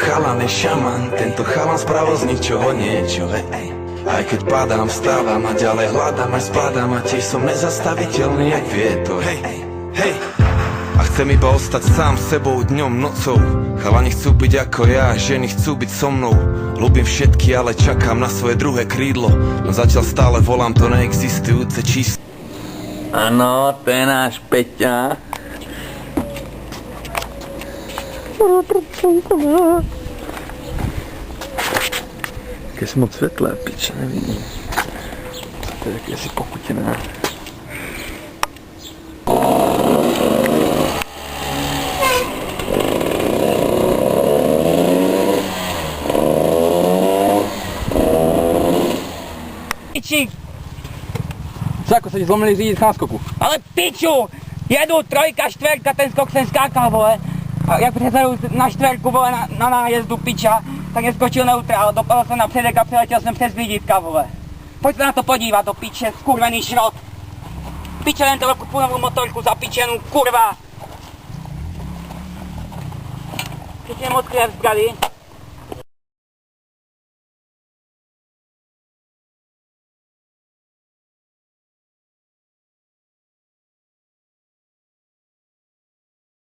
chalan je šaman, tento chalan spravil z ničoho niečo, hej. Aj keď padám, vstávam a ďalej hľadám, aj spadám a tiež som nezastaviteľný jak vietor, hej, hej. A chcem iba ostať sám sebou dňom, nocou. Chalani chcú byť ako ja, ženy chcú byť so mnou. Ľúbim všetky, ale čakám na svoje druhé krídlo. No zatiaľ stále volám to neexistujúce číslo. Áno, to je náš Peťa. Keď som moc svetlé, piče, nevidím. To je také si pochutené. Piči! Co, ako sa ti zlomili řídiť v náskoku? Ale piču! Jedu trojka, štverka, ten skok jsem skákal, vole. A jak přezeru na štverku, vole, na nájezdu piča, tak mě skočil neutrál, dopadl jsem na předek a přeletěl jsem přes vidítka, vole. Pojďte na to podívat, do piče, skurvený šrot. Piče, jen to velkou půnovou motorku zapičenou, kurva. Teď je moc krev zbraví.